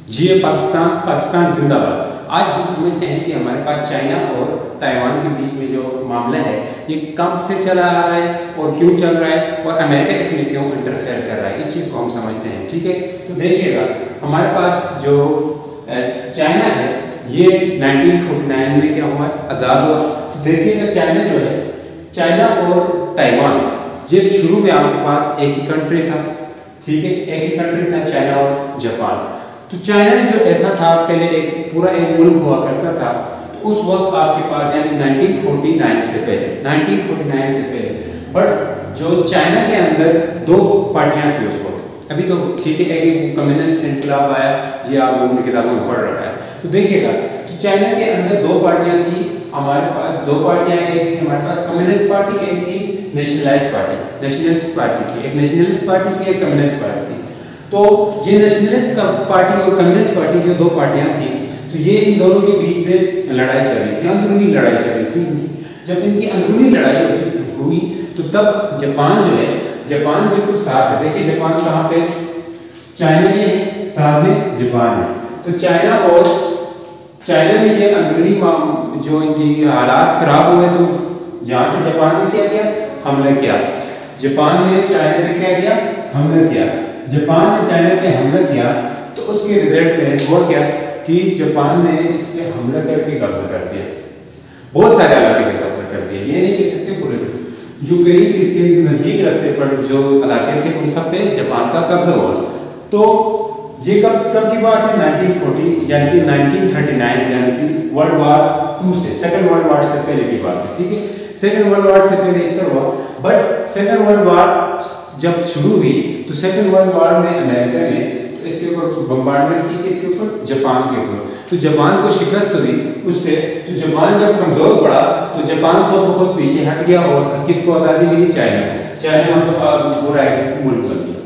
जिए पाकिस्तान, पाकिस्तान जिंदाबाद। आज हम समझते हैं कि हमारे पास चाइना और ताइवान के बीच में जो मामला है ये कब से चला आ रहा है और क्यों चल रहा है और अमेरिका इसमें क्यों इंटरफेयर कर रहा है, इस चीज़ को हम समझते हैं। ठीक है, तो देखिएगा हमारे पास जो चाइना है ये 1949 में क्या हुआ, आज़ाद हुआ। तो देखिएगा चाइना जो है, चाइना और ताइवान ये शुरू में आपके पास एक ही कंट्री था। ठीक है, एक ही कंट्री था चाइना और जापान। तो चाइना जो ऐसा था पहले एक पूरा एक मुल्क हुआ करता था। तो उस वक्त आपके पास यानी 1949 से पहले बट जो चाइना के अंदर दो पार्टियां थी उस वक्त। अभी तो ठीक है, एक कम्युनिस्ट इनकलाब आया, ये आप लोगों की किताबों में पढ़ रखा है। तो देखिएगा तो चाइना के अंदर दो पार्टियां थी। हमारे पास दो पार्टियां, एक थी हमारे पास कम्युनिस्ट पार्टी, एक थी नेशनलिस्ट पार्टी थी। एक नेशनलिस्ट पार्टी थी, एक कम्युनिस्ट पार्टी थी। तो ये नेशनलिस्ट पार्टी और कम्युनिस्ट पार्टी जो दो पार्टियां थी, तो ये इन दोनों के बीच में लड़ाई चल रही थी, अंदरूनी लड़ाई चल रही थी। जब इनकी अंदरूनी लड़ाई हुई तो तब जापान जो है, जापान बिल्कुल साथ है। देखिए जापान कहाँ पे, चाइना ये है, साथ में जापान है। तो चाइना में ये अंदरूनी जो इनकी हालात खराब हुए तो जहाँ से जापान ने क्या किया, हमला किया। जापान ने चाइना पे क्या किया, हमला किया। जापान ने चाइना पे हमला किया तो उसके रिजल्ट में हुआ क्या कि जापान ने इस पे हमला करके कब्जा कर दिया, बहुत सारे इलाके पे कब्जा कर दिया। ये नहीं कह सकते पूरे, जो करीब इसके नजदीक रास्ते पर जो इलाके थे उन सब पे जापान का कब्जा हुआ। तो ये कब की बात है, 1940 यानी कि 1939 यानी कि वर्ल्ड वार 2 से, सेकंड वर्ल्ड वार से पहले की बात है। ठीक है, सेकंड वर्ल्ड वार से पहले इसका हुआ। बट सेकंड वर्ल्ड वार जब शुरू हुई तो सेकंड वर्ल्ड वार में अमेरिका ने तो इसके ऊपर बम्बार्डमेंट की, किसके ऊपर, जापान के ऊपर। तो जापान को शिकस्त हुई उससे। तो जापान जब कमजोर पड़ा तो जापान बहुत पीछे हट गया और किसको आज़ादी मिली, चाइना को। चाइना मतलब पूरा एक मुल्क बन गया।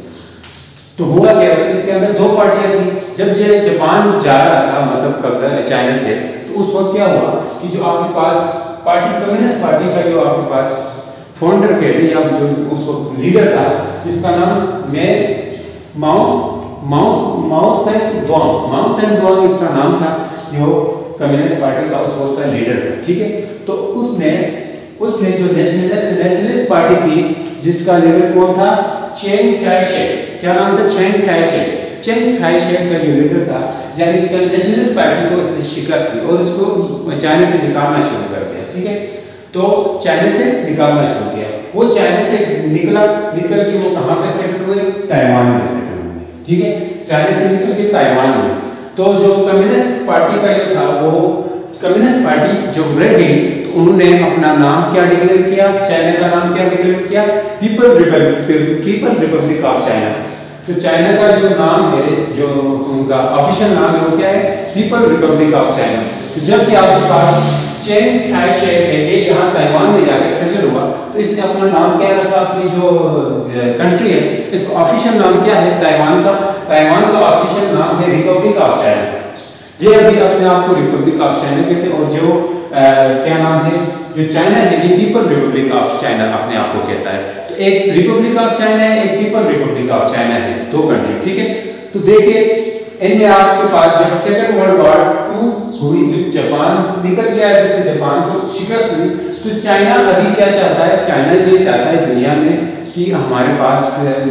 तो हुआ क्या, इसके अंदर दो पार्टियां थी। जब ये जापान जा रहा था मतलब कब्जा चाइना से, तो उस वक्त क्या हुआ कि जो आपके पास पार्टी, कम्युनिस्ट पार्टी का जो आपके पास फाउंडर कह रहे या जो उस वक्त लीडर था, जिसका नाम माओ सेदुआंग इसका नाम था, जो कम्युनिस्ट पार्टी का उस वक्त का लीडर था। ठीक है, तो उसने जो नेशनलिस्ट पार्टी थी जिसका लीडर कौन था, चेंग काई शेक। क्या नाम था, चेंग काई शेक का जो लीडर था, यानी कि नेशनलिस्ट पार्टी को इसने शिकस्त दी और उसको चाइना से निकालना शुरू कर दिया। ठीक है, तो चाइना से निकालना शुरू किया। वो चाइना से निकल के वो कहाँ पे सेटल हुए, ताइवान में सेटल हुए। ठीक है, चाइना से निकल के ताइवान में। तो जो कम्युनिस्ट पार्टी का जो था, वो कम्युनिस्ट पार्टी जो रह गई तो उन्होंने अपना नाम क्या डिक्लेयर किया, चाइना का नाम क्या डिक्लेयर किया, पीपल रिपब्लिक ऑफ चाइना। तो चाइना का जो नाम है, जो उनका ऑफिशियल नाम है वो क्या है, पीपल रिपब्लिक ऑफ चाइना। तो जब आपके पास चेंग काई शेक है, ये यहाँ ताइवान में जाकर सेटल हुआ, तो इसने अपना नाम क्या रखा, अपनी जो कंट्री है इसका ऑफिशियल नाम क्या है, ताइवान का ऑफिशियल नाम है रिपब्लिक ऑफ चाइना। ये अभी अपने आप को रिपब्लिक ऑफ चाइना कहते हैं। और जो क्या नाम है, जो चाइना है ये पीपल रिपब्लिक ऑफ चाइना अपने आप को कहता है। तो एक रिपब्लिक ऑफ चाइना है, एक पीपल रिपब्लिक ऑफ चाइना है, दो कंट्री। ठीक है, तो देखिए इनमें आपके पास जब सेकंड वर्ल्ड वार 2 हुई तो जापान निकल गया, जैसे जापान को शिकस्त हुई। तो चाइना अभी क्या चाहता है, चाइना ये चाहता है दुनिया में कि हमारे पास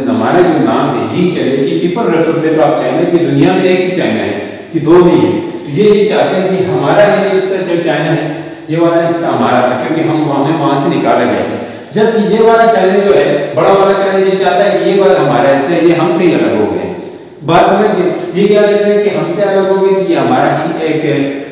हमारा जो नाम है यही चले कि पीपल रिपब्लिक ऑफ चाइना, की दुनिया में एक ही चाइना है कि दो नहीं है। तो ये चाहते हैं कि हमारा ये हिस्सा जो चाइना है ये वाला हिस्सा हमारा था, क्योंकि हमें वहां से निकाला गया था। जबकि ये वाला चाइना जो है, बड़ा वाला चाइना ये चाहता है कि ये वाला हमारा हिस्सा है, ये हमसे ही अलग हो गए। बात समझ गए, ये क्या कहते हैं कि हमसे अलग हो गए, कि ये हमारा ही एक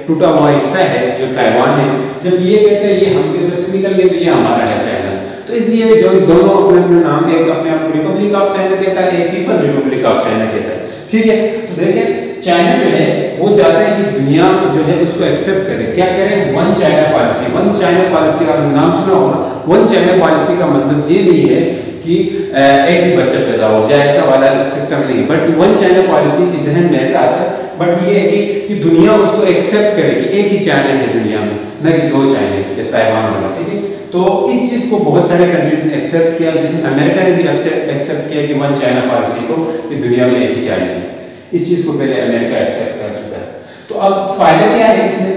टूटा हुआ हिस्सा है जो ताइवान है। जब ये कहते हैं ये हमके तरफ से निकल गए तो ये हमारा है चाइना। तो इसलिए जो दोनों अपने नाम, एक अपने आप को रिपब्लिक ऑफ चाइना कहता है, एक पीपल रिपब्लिक ऑफ चाइना कहता है। ठीक है, तो देखिए चाइना जो है वो चाहते हैं कि दुनिया जो है उसको एक्सेप्ट करे। क्या करें, one China policy. One China policy आपने नाम सुना होगा। वन चाइना पॉलिसी का मतलब ये नहीं है कि एक ही बच्चा पैदा हो जाए, ऐसा वाला सिस्टम नहीं। बट वन चाइना पॉलिसी के जहन में ऐसा आता है, बट ये है कि दुनिया उसको एक्सेप्ट करे कि एक ही चाइना है दुनिया में, न कि दो चाइना है, ताइवान वाला। ठीक है, तो इस चीज को बहुत सारे कंट्रीज ने एक्सेप्ट किया, जिसमें अमेरिका ने भी एक्सेप्ट किया कि वन चाइना पॉलिसी को, कि दुनिया में एक ही चाइना है। इस चीज को पहले अमेरिका एक्सेप्ट कर चुका है। तो अब फायदा क्या है इसमें,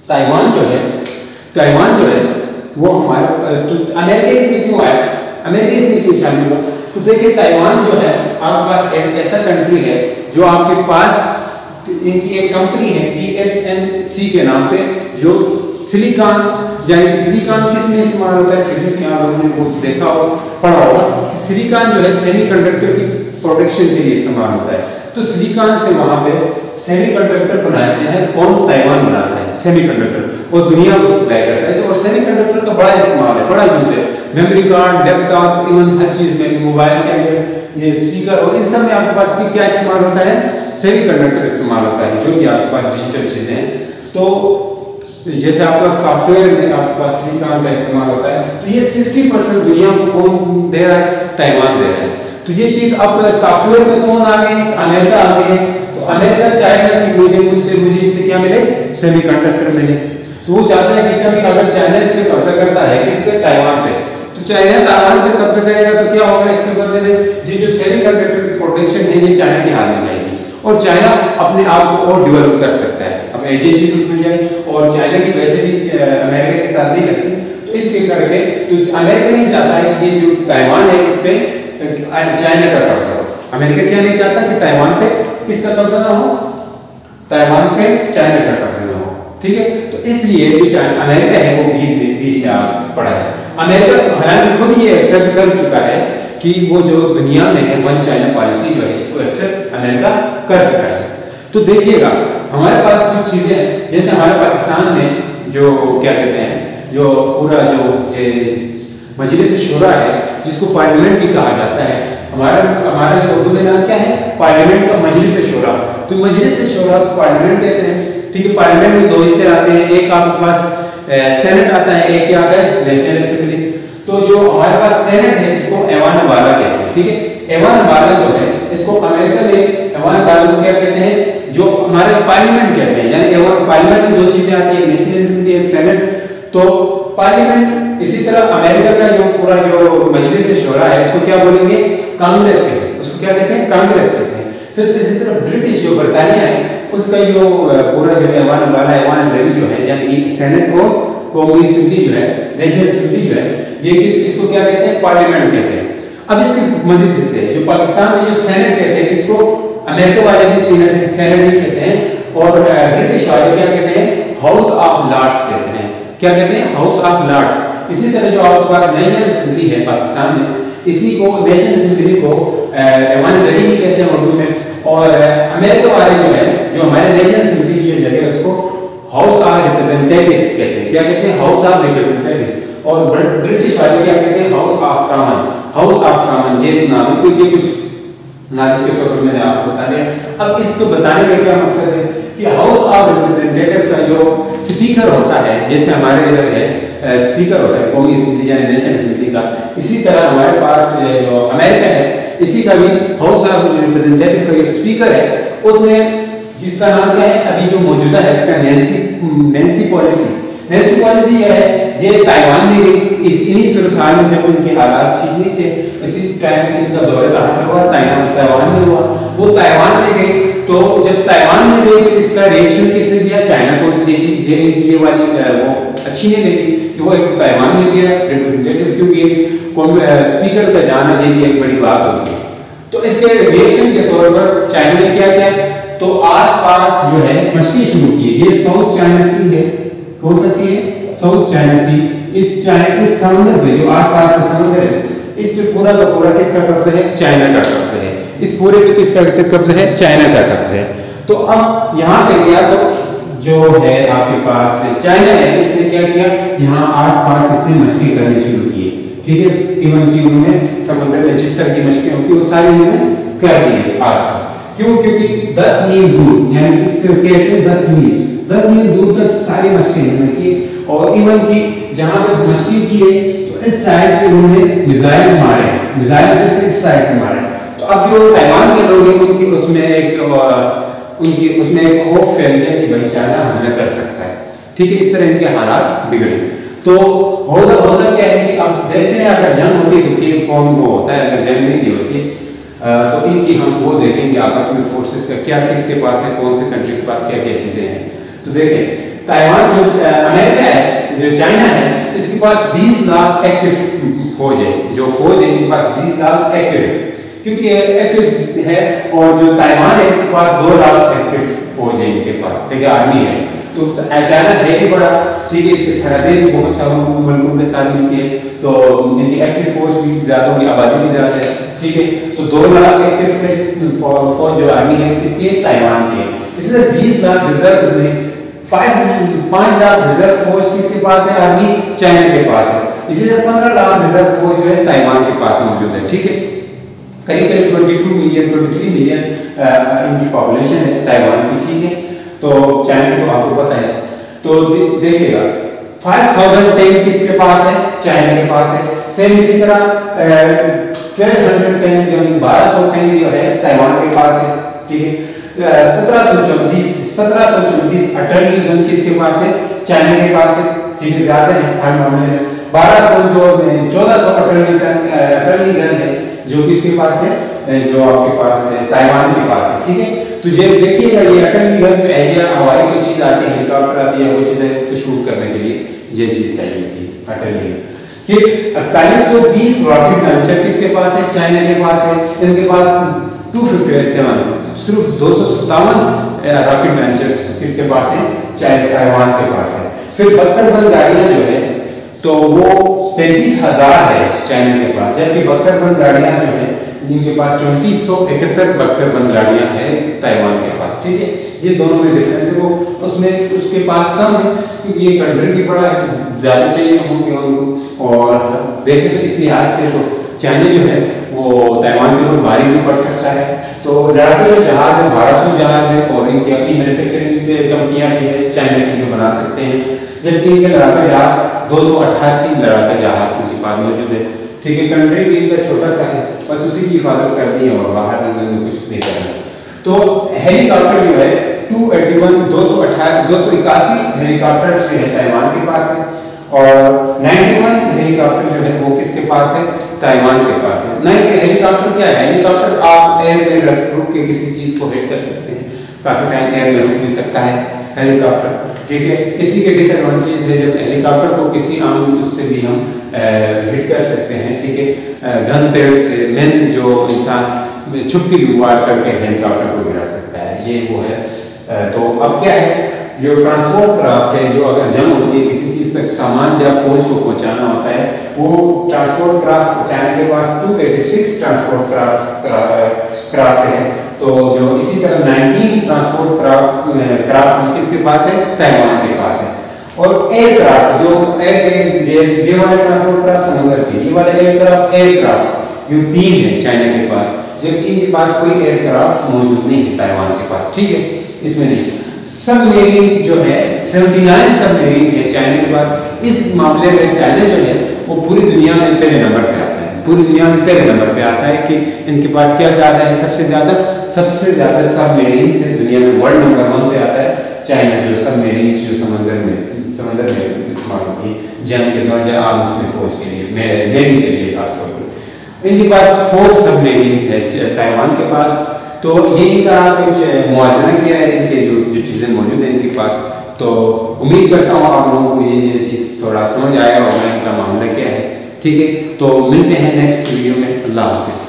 ताइवान जो है वो हमारे तो अमेरिका इसमें क्यों आया, अमेरिका इसमें क्यों शामिल हुआ? तो देखिए ताइवान जो है आपके पास ऐसा कंट्री है जो आपके पास इनकी एक कंपनी है TSMC के नाम पे, जो सिलिकॉन, यानी सिलिकॉन किस में इस्तेमाल होता है, फिजिक्स के आप लोगों ने वो देखा हो, पढ़ा होगा। सिलिकॉन जो है सेमीकंडक्टर की प्रोडक्शन के लिए इस्तेमाल होता है। तो सिलिकॉन से वहां पे सेमीकंडक्टर बनाते हैं, कौन? ताइवान बनाता है सेमीकंडक्टर, और दुनिया को सप्लाई करता है। और सेमीकंडक्टर का बड़ा इस्तेमाल है, बड़ा यूज है, मेमोरी कार्ड, लैपटॉप, इवन हर चीज में, मोबाइल के अंदर, ये स्पीकर और इन सब में आपके पास क्या इस्तेमाल होता है? सेमीकंडक्टर इस्तेमाल होता है, जो भी आपके पास डिजिटल चीजें हैं। तो जैसे आपका सॉफ्टवेयर में आपके पास सिलिकॉन का इस्तेमाल होता है, तो ये 60% दुनिया को कौन दे रहा है? ताइवान दे रहा है। तो ये चीज अब सॉफ्टवेयर में कौन आ गए? अमेरिका आ गए। तो अमेरिका चाहेगा कि मुझे इससे क्या मिले? सेमीकंडक्टर मिले। तो वो चाहता है कि कभी अगर चाइना इस पे कब्जा करता है, किस पे? ताइवान पे, तो चाइना ताइवान पे कब्जा करेगा तो क्या होगा इसके बदले में? ये जो सेमीकंडक्टर की प्रोडक्शन है ये चाइना के हाथ में जाएगी, और चाइना अपने आप को और डेवलप कर सकता है। अब ऐसी चीज उसमें जाए, और चाइना की वैसे भी अमेरिका के साथ नहीं लगती, तो इसके करके तो अमेरिका नहीं चाहता है कि ये जो ताइवान है इस पे चाइना का कब्जा हो। अमेरिका क्या नहीं चाहता कि ताइवान पे किसका कब्जा ना हो? ताइवान पे चाइना का कब्जा ना हो, ठीक है। तो इसलिए जो अमेरिका है वो बीच में आ पड़ा है। अमेरिका हालांकि खुद ये एक्सेप्ट कर चुका है कि वो जो दुनिया में है वन चाइना पॉलिसी जो है, इसको एक्सेप्ट अमेरिका कर चुका है। तो देखिएगा हमारे पास कुछ चीजें, जैसे हमारे पाकिस्तान में जो क्या कहते हैं, जो पूरा जो मजलिस शूरा है, जिसको पार्लियामेंट भी कहा जाता है, हमारा जो उर्दू में नाम क्या है? पार्लियामेंट का मजलिस शूरा। तो मजलिस शूरा को पार्लियामेंट कहते हैं, ठीक है। पार्लियामेंट में दो हिस्से आते हैं, एक आपके पास सेनेट आता है, एक क्या आता है? National assembly. तो जो हमारे पास सेनेट है इसको ऐवान बाला कहते हैं, ठीक है। ऐवान बाला जो है इसको अमेरिका में ऐवान बाला को क्या कहते हैं? जो हमारे पार्लियामेंट कहते हैं, यानी ऐवान पार्लियामेंट में दो चीजें आती है, नेशनल असेंबली, एक सेनेट। तो पार्लियामेंट, इसी तरह अमेरिका का जो पूरा जो मजलिस शूरा है इसको क्या बोलेंगे? कांग्रेस कहते हैं, उसको क्या कहते हैं? कांग्रेस कहते हैं। फिर इसी तरह ब्रिटिश जो बरतानिया है उसका जो पूरा जो ऐवान बाला, ऐवान ज़री जो है, यानी कि सेनेट को कौमी असेंबली जो है, नेशनल असेंबली जो है, ये इसको क्या कहते हैं? पार्लियामेंट कहते हैं। अब इसके मजीद हिस्से जो पाकिस्तान में जो सेनेट कहते हैं, इसको अमेरिका वाले भी सेनेट ही कहते हैं, और ब्रिटिश वाले क्या कहते हैं? हाउस ऑफ लॉर्ड्स कहते हैं। क्या कहते हैं? House of Lords. इसी तरह जो आपके पास नेशनल असेंबली है पाकिस्तान में, इसी को नेशनल असेंबली को ऐवान ज़री भी कहते हैं उर्दू में, और अमेरिका वाले जो है, जो हमारे नेशनल असेंबली की जो जगह है उसको हाउस ऑफ रिप्रेजेंटेटिव कहते हैं। क्या कहते हैं? House of representative. और ब्रिटिश वाले क्या कहते हैं? House of common. House of common ये नाम है, क्योंकि कुछ नाजिश के तौर पर मैंने आपको बता दिया। अब इसको बताने का क्या मकसद है कि हाउस ऑफ रिप्रेजेंटेटिव का जो स्पीकर होता है, जैसे हमारे इधर है स्पीकर होता है कौमी असेंबली यानी नेशनल असेंबली का, इसी तरह हमारे पास जो अमेरिका है इसी का भी हाउस ऑफ रिप्रेजेंटेटिव का जो स्पीकर है उसमें, जिसका नाम क्या है अभी जो मौजूदा है, इसका नैन्सी पॉलिसी। नैन्सी पॉलिसी यह है, ये ताइवान में गई इन्हीं सूरत में, जब उनके हालात ठीक नहीं थे, इसी टाइम इनका दौरा कहाँ पे हुआ? ताइवान में हुआ। वो ताइवान में गई, तो जब ताइवान में गई तो इसका रिएक्शन किसने दिया? चाइना को। ये वाली वो अच्छी नहीं लगी कि वो एक ताइवान में गया रिप्रेजेंटेटिव, क्योंकि स्पीकर का जाना ये भी एक बड़ी बात होती है। तो इसके रिएक्शन के तौर पर चाइना ने क्या किया? तो आसपास जो है मछली शुरू की। ये साउथ चाइना सी है, कौन सा सी है? साउथ चाइना सी। इस समुद्र में जो आसपास का समुद्र है, इस पे पूरा का पूरा किसका कब्जा है? चाइना का कब्जा है। इस पूरे पे किसका कब्जा है? चाइना का कब्जा है। तो अब यहाँ पे गया तो जो है आपके पास चाइना है, इसने क्या किया? यहाँ आसपास इसने मछली करनी शुरू की, ठीक है। इवन की उन्होंने समुद्र में जिस तरह की मछलियां होती है वो सारी उन्होंने कर दी है आसपास। क्यों? क्योंकि 10 मील दूर, यानी इससे कहते हैं 10 मील दूर तक सारी मछलियां की, और इवन की जहां तक मछली की है तो इस साइड पे उन्होंने मिसाइल मारे, मिसाइल से इस साइड पे मारे। तो अब जो ताइवान के लोग हैं उनकी उसमें एक खौफ फैल गया कि भाई चाइना हमला कर सकता है, ठीक है। इस तरह इनके हालात बिगड़े। तो होता क्या है कि अब देखते हैं अगर जंग होती तो कौन वो होता है, अगर जंग नहीं होती तो इनकी हम वो देखेंगे आपस में फोर्सेस का क्या किसके पास है, कौन से कंट्री के पास क्या क्या चीजें हैं। तो देखें ताइवान जो अमेरिका है, जो चाइना है, इसके पास 20 लाख एक्टिव फौज है। जो फौज है इनके पास 20 लाख एक्टिव है, क्योंकि एक्टिव है। और जो ताइवान है इसके पास 2 लाख एक्टिव फौज है इनके पास, ठीक है, आर्मी है। तो चाइना है भी बड़ा, ठीक है, इसके सरहदें भी बहुत सारे मुल्कों के साथ मिलती है, तो इनकी एक्टिव फोर्स भी ज्यादा होगी, आबादी भी ज्यादा है, ठीक है। तो 2 लाख एक्टिव फौज जो आर्मी है इसकी ताइवान की है। इसलिए 20 लाख रिजर्व में 5 लाख रिजर्व फोर्स किसके पास है, आर्मी चाइना के पास है। इसीलिए 15 लाख रिजर्व फोर्स जो है ताइवान के पास मौजूद है, ठीक है। करीब करीब 22 मिलियन 23 मिलियन इनकी पॉपुलेशन है ताइवान की, ठीक है। तो चाइना तो आपको पता है। तो देखिएगा 5000 टैंक किसके पास है, चाइना के पास है। सेम इसी तरह 1200 टैंक जो 1200 टैंक जो है ताइवान के पास है, ठीक है। 1724 अटर्नी गन किसके पास है, चाइना के पास है, ठीक है, ज्यादा है हर मामले में। 1400 अटर्नी गन है जो किसके पास है, जो आपके पास है ताइवान के पास है, ठीक है। तो ये देखिएगा ये अटर्नी गन जो एरिया हवाई कोई चीज आती है, हेलीकॉप्टर आती है, वो चीज है इसको शूट करने के लिए ये चीज चाहिए थी अटर्नी गन। 4120 रॉकेट लॉन्चर किसके पास है, चाइना के पास है। इनके पास 257 सिर्फ 257 रॉकेट लॉन्चर्स किसके पास है, ताइवान के पास है। फिर 72 गाड़ियां जो है तो वो 35,000 है चाइना के पास, जबकि 72 गाड़ियां जो है इनके पास 3471 गाड़ियां हैं ताइवान के पास, ठीक है। ये दोनों में डिफरेंस है, वो उसमें उसके पास कम है क्योंकि ये कंट्री भी बड़ा है, ज्यादा चाहिए होंगे उनको। और देखें तो इस लिहाज से तो चाइना जो है वो ताइवान के ऊपर भारी भी पड़ सकता है। तो लड़ाके जो जहाज है 1200 जहाज है और इनकी अपनी मैन्युफैक्चरिंग कंपनियां भी है चाइना की जो बना सकते हैं, जबकि इनके लड़ाका जहाज 288 लड़ाका जहाज इनके पास मौजूद है, ठीक है। कंट्री भी इनका छोटा सा है, बस उसी की हिफाजत करती है और बाहर अंदर में कुछ नहीं करना। तो हेलीकॉप्टर जो है 281 हेलीकॉप्टर जो है ताइवान के पास है और 91 हेलीकॉप्टर जो है वो किसके पास है, ताइवान के पास है। हेलीकॉप्टर क्या है, हेलीकॉप्टर आप एयर में रुक के किसी चीज को हिट कर सकते हैं, काफी टाइम एयर में रुक भी सकता है हेलीकॉप्टर, ठीक है। इसी के डिसएडवांटेज है जब हेलीकॉप्टर को किसी आम उससे भी हम हिट कर सकते हैं, ठीक है। गन पेड़ से मेन जो इंसान छुपकी वार करके हेलीकॉप्टर को गिरा सकता है, ये वो है। तो अब क्या है, जो ट्रांसपोर्ट क्राफ्ट है, जो अगर जंग होती है किसी चीज तक सामान या फौज को पहुंचाना होता है, वो ट्रांसपोर्ट क्राफ्ट चाइना के पास 286 ट्रांसपोर्ट क्राफ्ट है। तो जो इसी तरह 19 ट्रांसपोर्ट क्राफ्ट किसके पास है, ताइवान के पास है। और एयरक्राफ्ट जो ये वाले ट्रांसपोर्ट क्राफ्ट समुद्र के, ये वाले एयरक्राफ्ट जो 3 है चाइना के पास, जबकि इनके पास कोई एयरक्राफ्ट मौजूद नहीं है ताइवान के पास, ठीक है, इसमें नहीं। सबमरीन जो है 79 सबमरीन है चाइना के पास। इस मामले में चाइना जो है वो पूरी दुनिया में पहले नंबर पे आता है, पूरी दुनिया में पहले नंबर पे आता है कि इनके पास क्या ज्यादा है, सबसे ज्यादा सबमरीन से दुनिया में वर्ल्ड नंबर 1 पे आता है चाइना। जो सबमरीन जो समंदर में इस्तेमाल होती है जंग के दौरान या आम उसमें फौज के लिए, नेवी के लिए खासतौर पर। इनके पास 4 सबमरीन है ताइवान के पास। तो ये इनका कुछ मुआवजा किया है, इनके जो चीज़ें मौजूद हैं इनके पास। तो उम्मीद करता हूँ आप लोगों को ये चीज़ थोड़ा समझ आएगा और इनका मामला क्या है, ठीक है। तो मिलते हैं नेक्स्ट वीडियो में, अल्लाह हाफिज़।